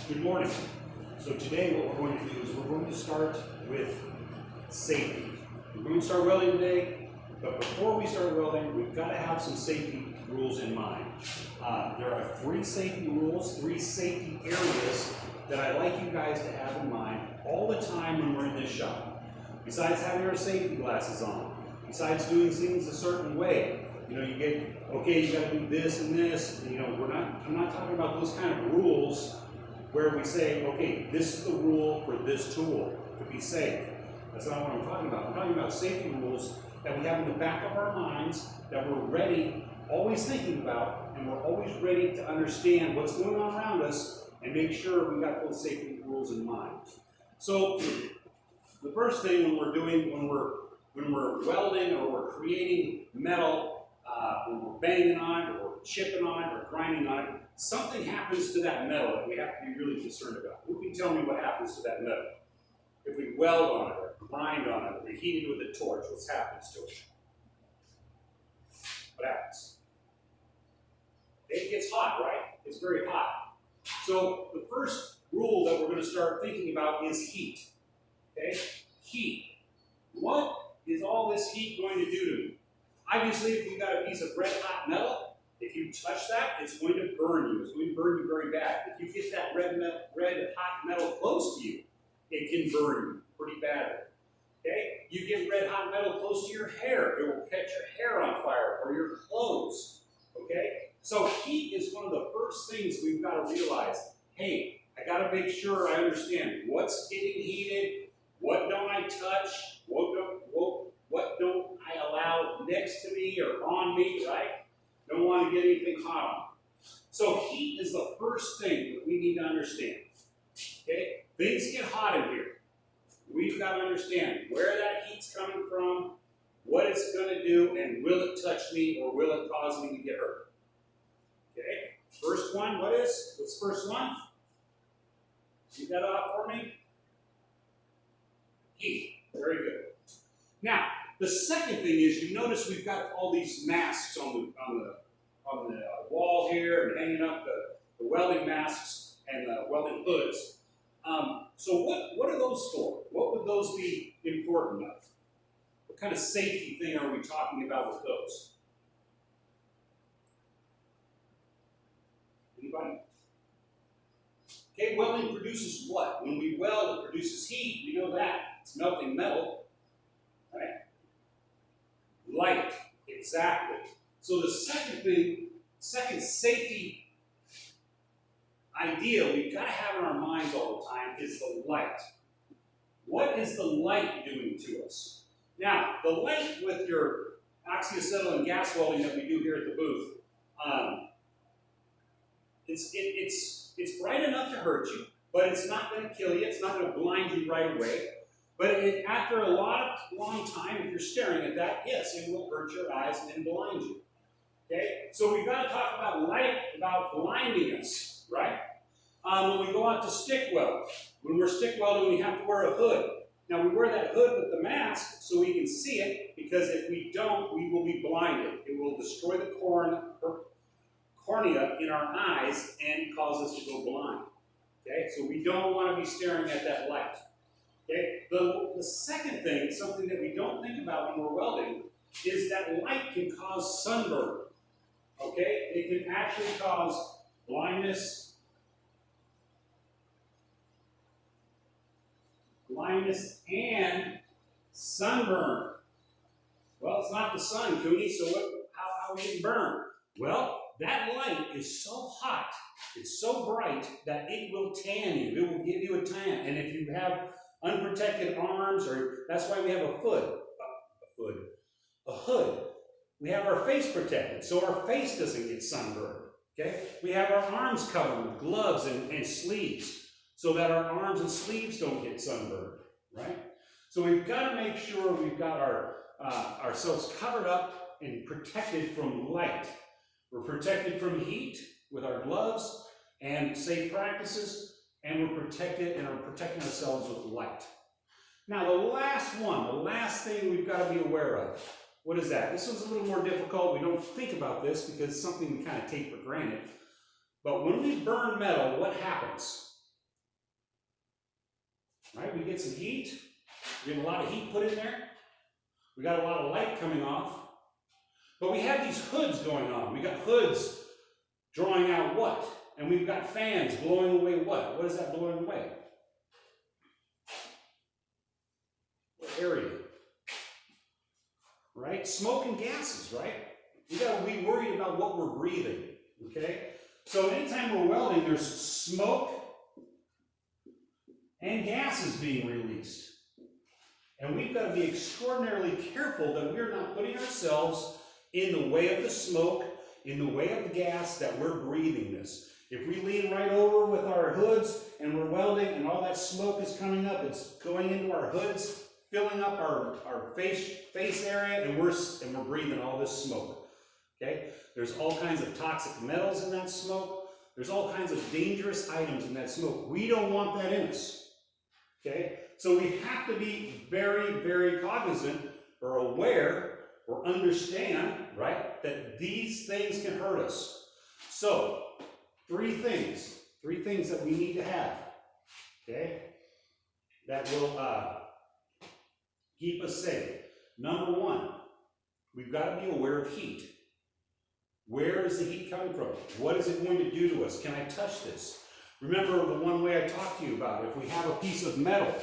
Good morning. So today what we're going to do is we're going to start with safety. We're going to start welding today, but before we start welding, we've got to have some safety rules in mind. There are 3 safety rules, 3 safety areas that I like you guys to have in mind all the time when we're in this shop. Besides having our safety glasses on, besides doing things a certain way, you know, you get, okay, you got to do this and this, you know, I'm not talking about those kind of rules where we say, okay, this is the rule for this tool to be safe. That's not what I'm talking about. I'm talking about safety rules that we have in the back of our minds that we're ready, always thinking about, and we're always ready to understand what's going on around us and make sure we got those safety rules in mind. So the first thing when we're welding or we're creating metal, when we're banging on it or chipping on it or grinding on it, something happens to that metal that we have to be really concerned about. Who can tell me what happens to that metal? If we weld on it or grind on it or we heat it with a torch, what happens to it? What happens? It gets hot, right? It's very hot. So the first rule that we're going to start thinking about is heat. Okay? Heat. What is all this heat going to do to me? Obviously, if you've got a piece of red hot metal, if you touch that, it's going to burn you. It's going to burn you very bad. If you get that red hot metal close to you, it can burn you pretty badly. Okay? You get red hot metal close to your hair, it will catch your hair on fire or your clothes. Okay? So heat is one of the first things we've got to realize. Hey, I got to make sure I understand what's getting heated, what don't I touch, what don't I allow next to me or on me, right? Don't want to get anything hot on. So heat is the first thing that we need to understand. Okay? Things get hot in here. We've got to understand where that heat's coming from, what it's going to do, and will it touch me or will it cause me to get hurt? Okay? First one, what's the first one? Read that off for me. Heat. Very good. Now, the second thing is, you notice we've got all these masks on the wall here and hanging up the welding masks and the welding hoods. So what are those for? What would those be important of? What kind of safety thing are we talking about with those? Anybody? Okay, welding produces what? When we weld, it produces heat. We know that. It's melting metal. Right? Light. Exactly. So the second safety idea we've got to have in our minds all the time is the light. What is the light doing to us? Now, the light with your oxyacetylene gas welding that we do here at the booth, it's bright enough to hurt you, but it's not going to kill you. It's not going to blind you right away. But after a long time, if you're staring at that, yes, it will hurt your eyes and blind you. Okay? So we've got to talk about light, about blinding us, right? When we go out to stick weld, when we're stick welding, we have to wear a hood. Now, we wear that hood with the mask so we can see it, because if we don't, we will be blinded. It will destroy the cornea in our eyes and cause us to go blind. Okay? So we don't want to be staring at that light. Okay? The second thing, something that we don't think about when we're welding, is that light can cause sunburn. Okay? It can actually cause blindness and sunburn. Well, it's not the sun, Cooney, so how are we getting burned? Well, that light is so hot, it's so bright, that it will tan you. It will give you a tan. And if you have unprotected arms, or that's why we have a hood. We have our face protected, so our face doesn't get sunburned. Okay? We have our arms covered with gloves and sleeves, so that our arms and sleeves don't get sunburned. Right? So we've got to make sure we've got ourselves covered up and protected from light. We're protected from heat with our gloves and safe practices, and we're protecting ourselves with light. Now, the last thing we've got to be aware of, what is that? This one's a little more difficult. We don't think about this because it's something we kind of take for granted. But when we burn metal, what happens? right? We get some heat. We get a lot of heat put in there. We got a lot of light coming off. But we have these hoods going on. We got hoods drawing out what? And we've got fans blowing away what? What is that blowing away? What area? Right? Smoke and gases, right? We got to be worried about what we're breathing, okay? So anytime we're welding, there's smoke and gases being released. And we've got to be extraordinarily careful that we're not putting ourselves in the way of the smoke, in the way of the gas, that we're breathing this. If we lean right over with our hoods and we're welding and all that smoke is coming up, it's going into our hoods, filling up our face area, and we're breathing all this smoke. Okay? There's all kinds of toxic metals in that smoke. There's all kinds of dangerous items in that smoke. We don't want that in us. Okay? So we have to be very, very cognizant or aware or understand, right, that these things can hurt us. So, three things that we need to have, okay, that will keep us safe. Number one, we've got to be aware of heat. Where is the heat coming from? What is it going to do to us? Can I touch this? Remember the one way I talked to you about, if we have a piece of metal,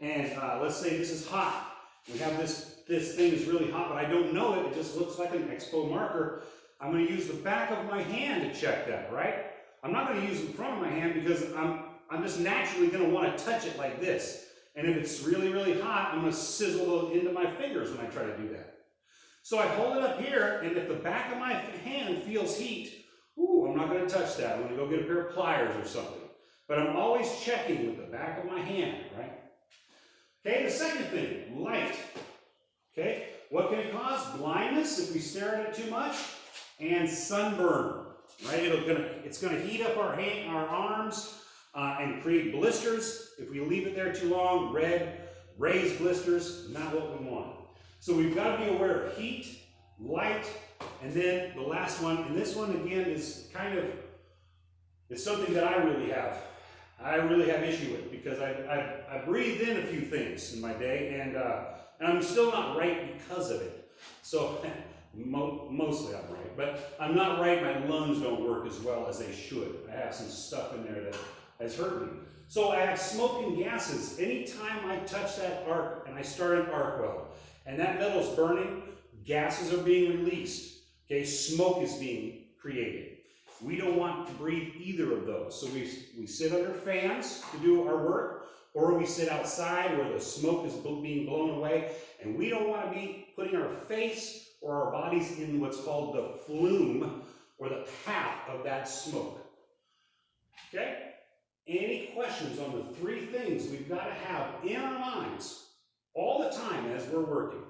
and let's say this is hot, we have this thing is really hot, but I don't know it, it just looks like an expo marker, I'm going to use the back of my hand to check that, right? I'm not going to use the front of my hand because I'm just naturally going to want to touch it like this. And if it's really, really hot, I'm going to sizzle into my fingers when I try to do that. So I hold it up here, and if the back of my hand feels heat, I'm not going to touch that. I'm going to go get a pair of pliers or something. But I'm always checking with the back of my hand, right? Okay, the second thing, light. Okay, what can it cause? Blindness if we stare at it too much, and sunburn, right? It's gonna heat up our arms and create blisters. If we leave it there too long, red, raised blisters, not what we want. So we've got to be aware of heat, light, and then the last one, and this one again is it's something that I really have issue with, because I breathed in a few things in my day, and I'm still not right because of it. So mostly I'm right, but I'm not right. My lungs don't work as well as they should. I have some stuff in there that has hurt me. So I have smoke and gases. Anytime I touch that arc and I start an arc weld, and that metal's burning, gases are being released. Okay, smoke is being created. We don't want to breathe either of those. So we sit under fans to do our work, or we sit outside where the smoke is being blown away, and we don't want to be putting our face or our bodies in what's called the flume, or the path of that smoke. Okay? Any questions on the three things we've got to have in our minds all the time as we're working?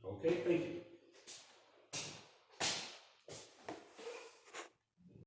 Okay, thank you.